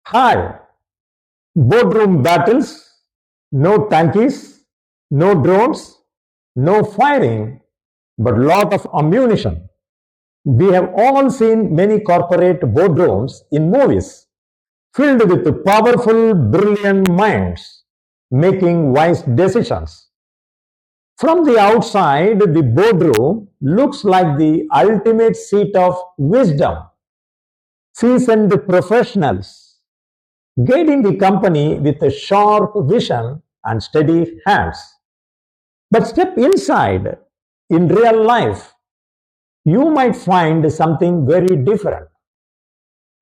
Hi, boardroom battles, no tankies, no drones, no firing, but lot of ammunition. We have all seen many corporate boardrooms in movies filled with powerful, brilliant minds making wise decisions. From the outside, the boardroom looks like the ultimate seat of wisdom. Seasoned professionals guiding the company with a sharp vision and steady hands. But step inside, in real life, you might find something very different.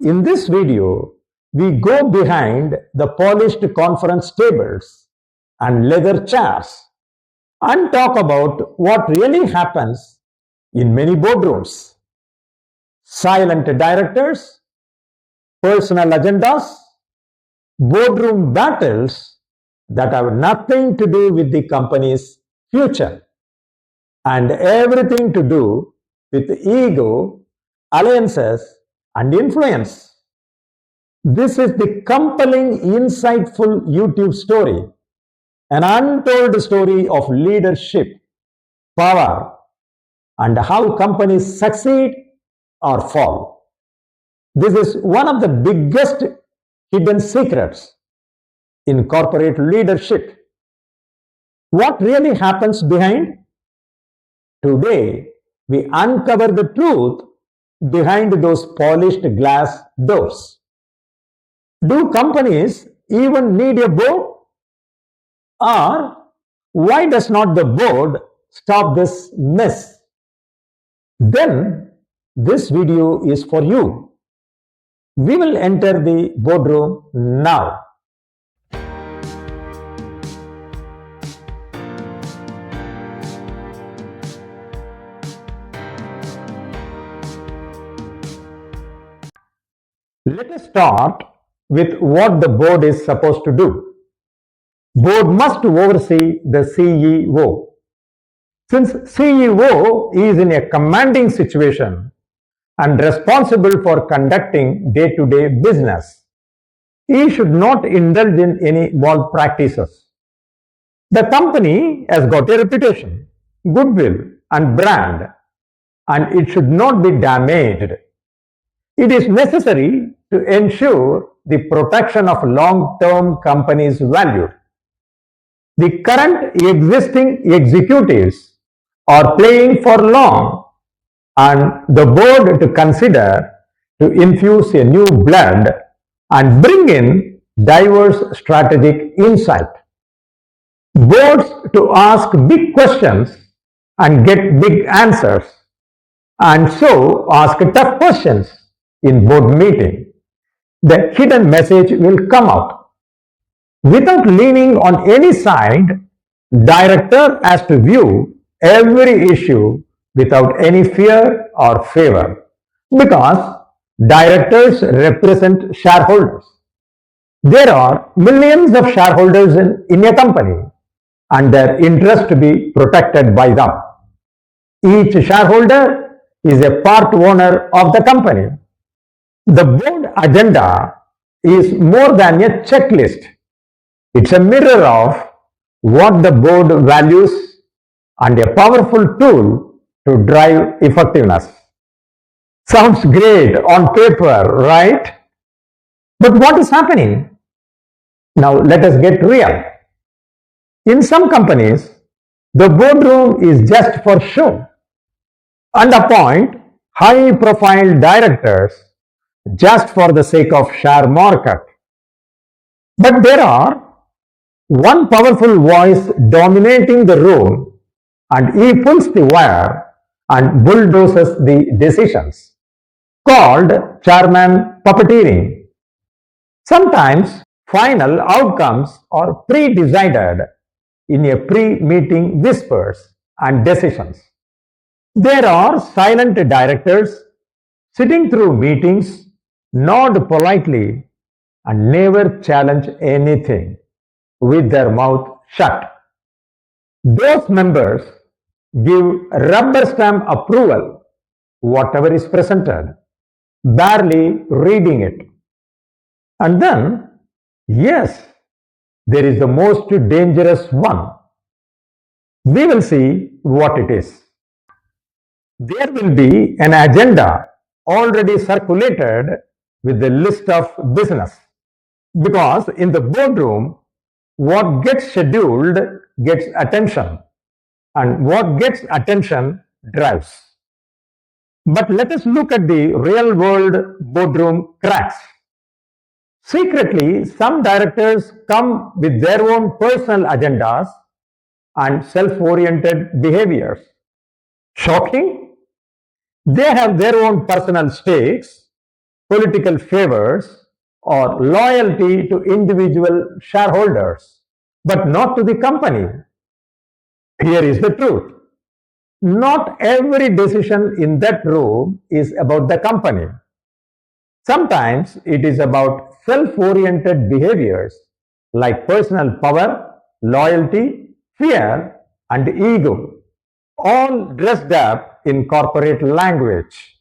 In this video, we go behind the polished conference tables and leather chairs and talk about what really happens in many boardrooms. Silent directors, personal agendas, boardroom battles that have nothing to do with the company's future and everything to do with ego, alliances, and influence. This is the compelling, insightful YouTube story, an untold story of leadership, power, and how companies succeed or fall. This is one of the biggest hidden secrets in corporate leadership. What really happens behind? Today, we uncover the truth behind those polished glass doors. Do companies even need a board? Or why does not the board stop this mess? Then this video is for you. We will enter the boardroom now. Let us start with what the board is supposed to do. Board must oversee the CEO. Since CEO is in a commanding situation and responsible for conducting day-to-day business, he should not indulge in any malpractices. The company has got a reputation, goodwill, and brand, and it should not be damaged. It is necessary to ensure the protection of long-term company's value. The current existing executives are playing for long, and the board to consider to infuse a new blood and bring in diverse strategic insight. Boards to ask big questions and get big answers, and so ask tough questions in board meeting. The hidden message will come out. Without leaning on any side, director has to view every issue without any fear or favor, because directors represent shareholders. There are millions of shareholders in a company, and their interest to be protected by them. Each shareholder is a part owner of the company. The board agenda is more than a checklist. It's a mirror of what the board values and a powerful tool to drive effectiveness. Sounds great on paper, right? But what is happening? Now let us get real. In some companies, the boardroom is just for show and appoint high-profile directors just for the sake of share market. But there are one powerful voice dominating the room, and he pulls the wire and bulldozes the decisions, called chairman puppeteering. Sometimes final outcomes are pre-decided in a pre-meeting whispers and decisions. There are silent directors sitting through meetings, nod politely, and never challenge anything, with their mouth shut. Those members give rubber stamp approval, whatever is presented, barely reading it. And then, yes, there is the most dangerous one. We will see what it is. There will be an agenda already circulated with the list of business. Because in the boardroom, what gets scheduled gets attention, and what gets attention drives. But let us look at the real world boardroom cracks. Secretly, some directors come with their own personal agendas and self-oriented behaviors. Shocking? They have their own personal stakes, political favors, or loyalty to individual shareholders, but not to the company. Here is the truth. Not every decision in that room is about the company. Sometimes it is about self-oriented behaviors like personal power, loyalty, fear, and ego, all dressed up in corporate language.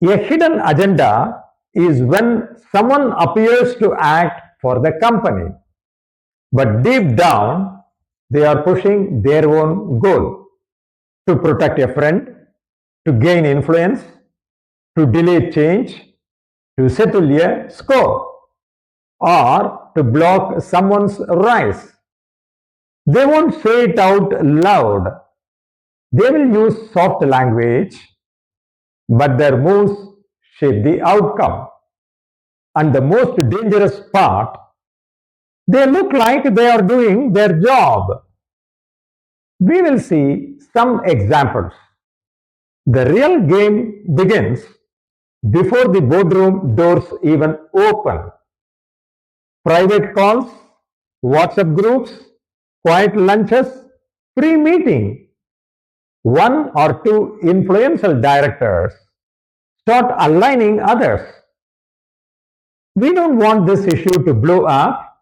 A hidden agenda is when someone appears to act for the company, but deep down they are pushing their own goal to protect a friend, to gain influence, to delay change, to settle a score, or to block someone's rise. They won't say it out loud. They will use soft language, but their moves shape the outcome. And the most dangerous part, they look like they are doing their job. We will see some examples. The real game begins before the boardroom doors even open. Private calls, WhatsApp groups, quiet lunches, pre-meeting. One or two influential directors start aligning others. We don't want this issue to blow up.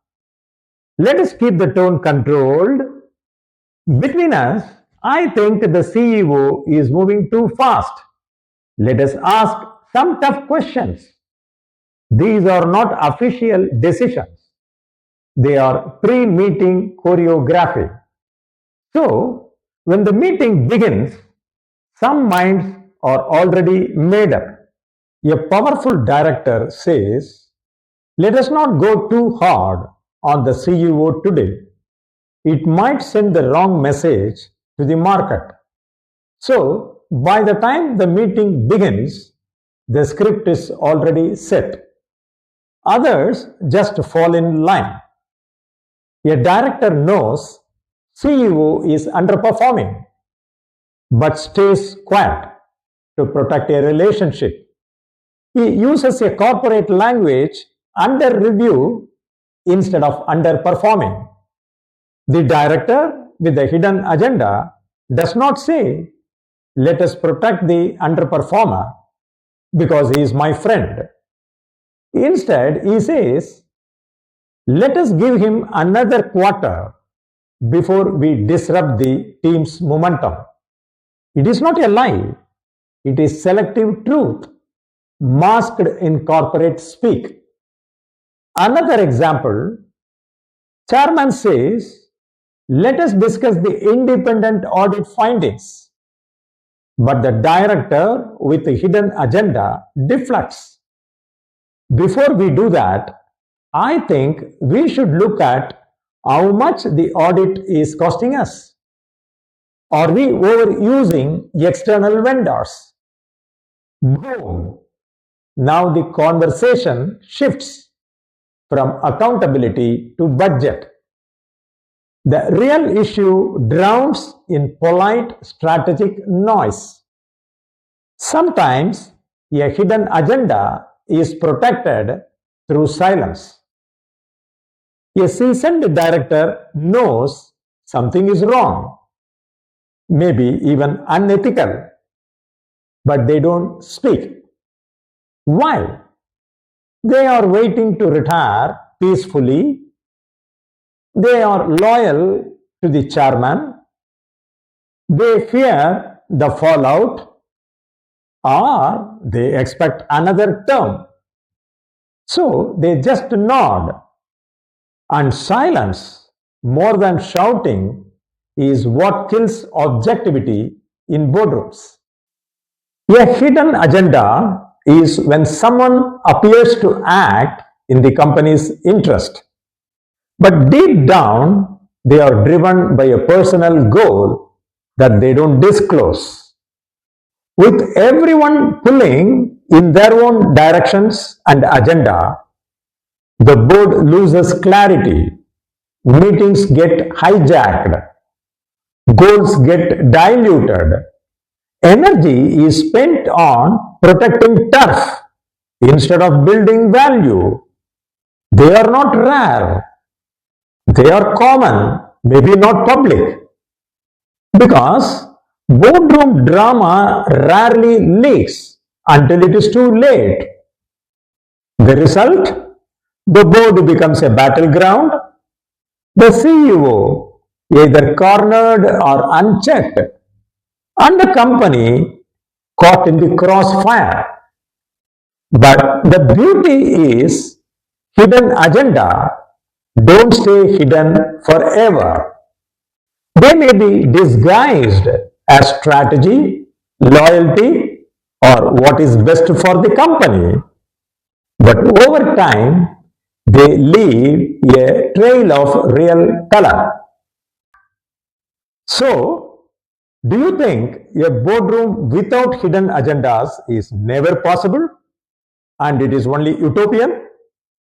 Let us keep the tone controlled. Between us, I think the CEO is moving too fast. Let us ask some tough questions. These are not official decisions. They are pre-meeting choreography. So, when the meeting begins, some minds are already made up. A powerful director says, let us not go too hard on the CEO today. It might send the wrong message to the market. So, by the time the meeting begins, the script is already set. Others just fall in line. A director knows CEO is underperforming, but stays quiet to protect a relationship. He uses a corporate language under review instead of underperforming. The director with the hidden agenda does not say, let us protect the underperformer because he is my friend. Instead, he says, let us give him another quarter before we disrupt the team's momentum. It is not a lie. It is selective truth, masked in corporate speak. Another example, chairman says, let us discuss the independent audit findings. But the director with a hidden agenda deflects. Before we do that, I think we should look at how much the audit is costing us. Are we overusing external vendors? Boom! Now the conversation shifts from accountability to budget. The real issue drowns in polite strategic noise. Sometimes a hidden agenda is protected through silence. A seasoned director knows something is wrong, maybe even unethical, but they don't speak. Why? They are waiting to retire peacefully. They are loyal to the chairman. They fear the fallout, or they expect another term. So they just nod. And silence, more than shouting, is what kills objectivity in boardrooms. A hidden agenda is when someone appears to act in the company's interest, but deep down they are driven by a personal goal that they don't disclose. With everyone pulling in their own directions and agenda, the board loses clarity, meetings get hijacked, goals get diluted, energy is spent on protecting turf instead of building value. They are not rare, they are common, maybe not public, because boardroom drama rarely leaks until it is too late. The result? The board becomes a battleground. The CEO either cornered or unchecked, and the company caught in the crossfire. But the beauty is hidden agenda don't stay hidden forever. They may be disguised as strategy, loyalty, or what is best for the company. But over time, they leave a trail of real color. So, do you think a boardroom without hidden agendas is never possible and it is only utopian?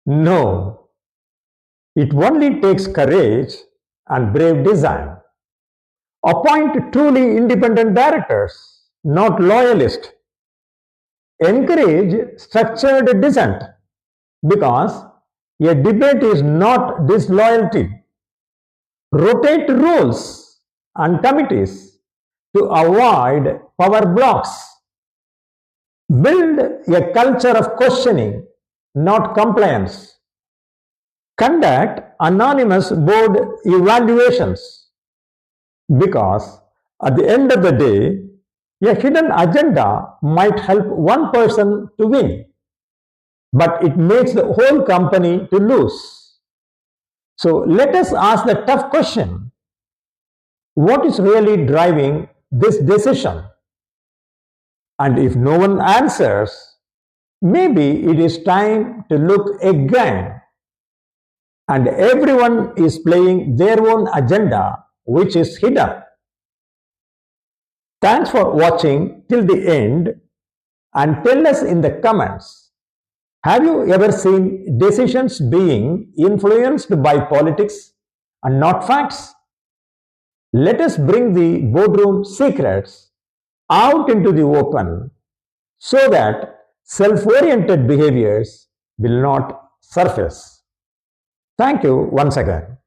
No. It only takes courage and brave design. Appoint truly independent directors, not loyalists. Encourage structured dissent, because a debate is not disloyalty. Rotate roles and committees to avoid power blocks. Build a culture of questioning, not compliance. Conduct anonymous board evaluations, because at the end of the day, a hidden agenda might help one person to win, but it makes the whole company to lose. So let us ask the tough question: what is really driving this decision? And if no one answers, maybe it is time to look again. And everyone is playing their own agenda, which is hidden. Thanks for watching till the end, and tell us in the comments, have you ever seen decisions being influenced by politics and not facts? Let us bring the boardroom secrets out into the open so that self-oriented behaviors will not surface. Thank you once again.